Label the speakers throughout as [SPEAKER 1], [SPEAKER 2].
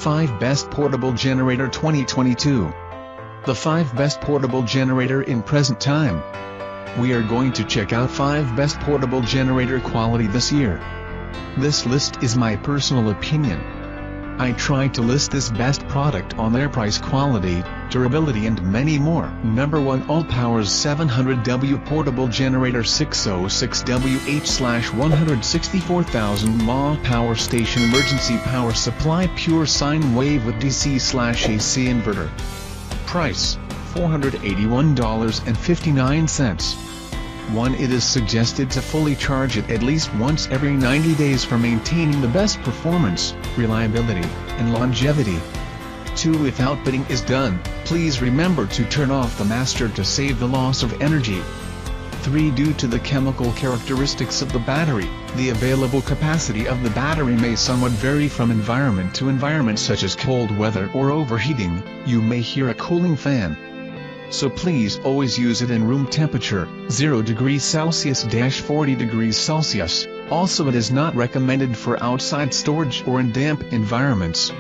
[SPEAKER 1] 5 Best Portable Generator 2022. The 5 Best Portable Generator in Present Time. We are going to check out 5 Best Portable Generator quality this year. This list is my personal opinion. I tried to list this best product on their price, quality, durability and many more. Number 1, Allpower's 700W Portable Generator 606WH/164,000 mAh Power Station Emergency Power Supply Pure Sine Wave with DC/AC Inverter. Price, $481.59. 1. It is suggested to fully charge it at least once every 90 days for maintaining the best performance, reliability, and longevity. 2. If outputting is done, please remember to turn off the master to save the loss of energy. 3. Due to the chemical characteristics of the battery, the available capacity of the battery may somewhat vary from environment to environment, such as cold weather or overheating. You may hear a cooling fan. So please always use it in room temperature, 0 degrees Celsius - 40 degrees Celsius. Also, it is not recommended for outside storage or in damp environments.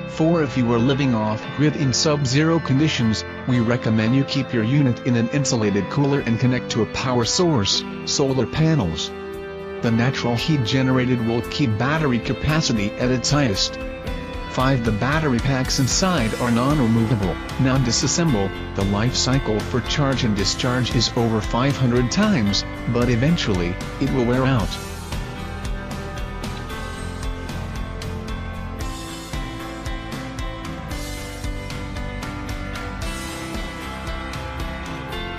[SPEAKER 1] 4. If you are living off-grid in sub-zero conditions, we recommend you keep your unit in an insulated cooler and connect to a power source, solar panels. The natural heat generated will keep battery capacity at its highest. 5. The battery packs inside are non-removable. Now disassemble. The life cycle for charge and discharge is over 500 times, but eventually, it will wear out.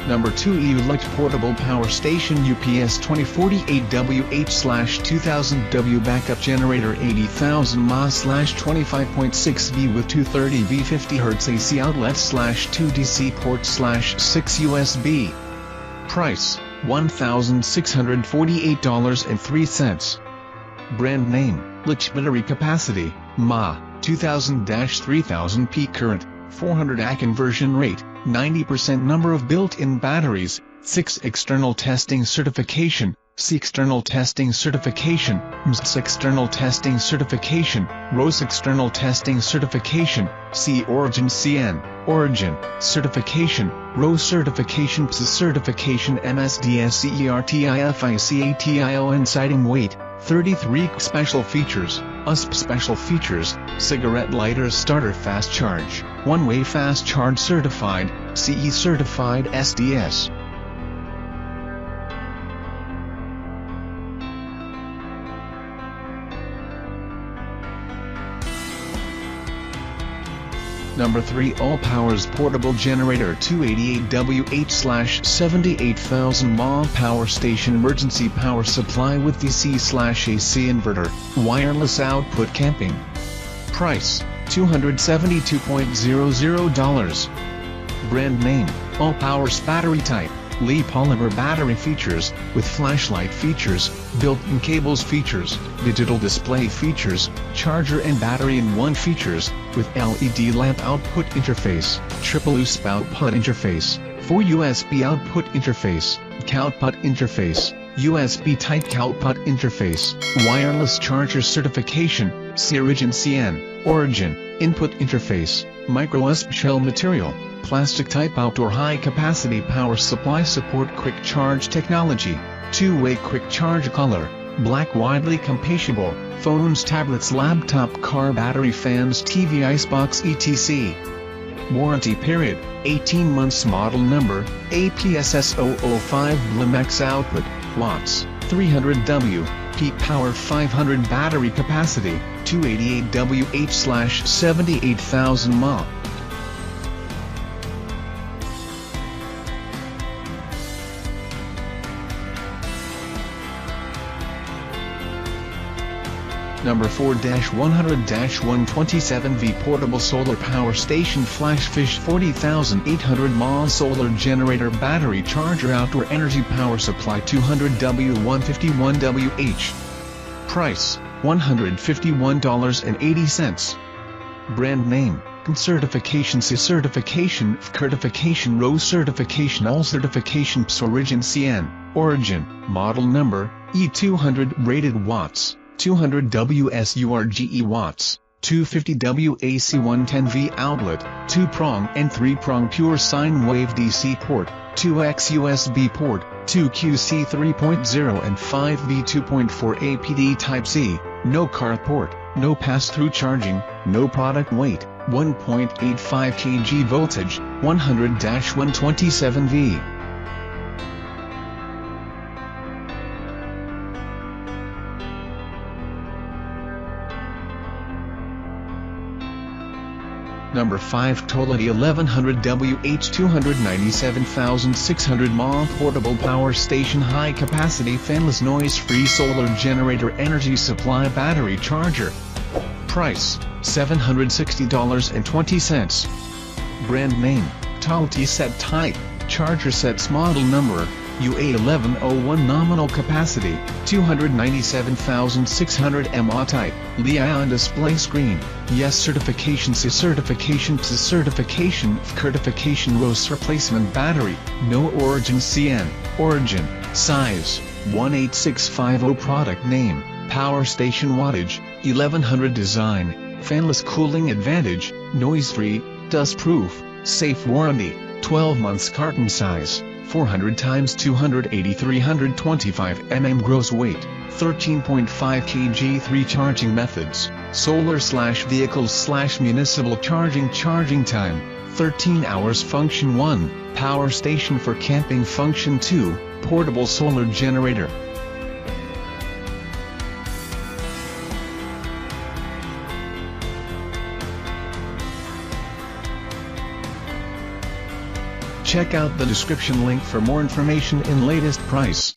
[SPEAKER 1] Number 2, Ulect Portable Power Station UPS 2048WH/2000W Backup Generator 80,000 mAh/25.6V with 230V 50Hz AC outlet/2 DC port/6 USB. Price, $1,648.03. Brand name, Lich Battery Capacity, mAh, 2000-3000 peak current, 400 AH conversion rate, 90% number of built-in batteries, 6 external testing certification, C external testing certification, MSTS external testing certification, RoHS external testing certification, C Origin CN, Origin, certification, RoHS certification, PSA certification, MSDS CERTIFICATION Sighting weight, 33 Special features, USP Special features, cigarette lighter starter fast charge, one-way fast charge certified, CE certified SDS. Number 3, Allpower's Portable Generator 288WH/78,000 mAh Power Station Emergency Power Supply with DC/AC Inverter, Wireless Output Camping. Price, $272.00. Brand name, Allpower's Battery Type, Li Polymer Battery Features, with flashlight features, built-in cables features, digital display features, charger and battery in one features, with LED lamp output interface, triple USB output interface, 4 USB output interface, output interface, USB Type output interface, wireless charger certification, C Origin CN, Origin, input interface, micro USB shell material, plastic type outdoor high capacity power supply support quick charge technology, two-way quick charge color, black widely compatible, phones, tablets, laptop, car battery, fans, TV, icebox etc. Warranty period, 18 months. Model number, APSS005 BLEMAX output, watts, 300W, peak power 500 battery capacity, 288WH/78,000 mAh. Number 4, 100-127V Portable Solar Power Station Flashfish 40,800 mAh Solar Generator Battery Charger Outdoor Energy Power Supply 200W 151WH. Price, $151.80. Brand name, certification, C certification, certification, RoHS certification, all certification, PSA Origin CN, Origin, model number, E200 rated watts, 200 WSURGE watts, 250W AC110V outlet, 2-prong and 3-prong pure sine wave DC port, 2X USB port, 2QC 3.0 and 5V 2.4 APD Type-C, no car port, no pass-through charging, no product weight, 1.85 kg voltage, 100-127V. Number 5 Tolity 1100WH 297,600 mAh Portable Power Station High Capacity Fanless Noise-Free Solar Generator Energy Supply Battery Charger. Price, $760.20. Brand name, Tolity. Set type, charger. Sets model number, UA1101. Nominal capacity, 297,600 mAh. Type, Li-ion display screen, yes. Certification C. Certification to certification F. Certification RoHS. Replacement battery, no. Origin CN, origin, size, 18650. Product name, Power Station. Wattage, 1100. Design, fanless cooling advantage, noise-free, dust-proof, safe warranty, 12 months. Carton size, 400 x 280 325 mm. Gross weight, 13.5 kg. 3 charging methods, solar/vehicles/municipal charging. Charging time, 13 hours. Function 1, power station for camping. Function 2, portable solar generator. Check out the description link for more information and latest price.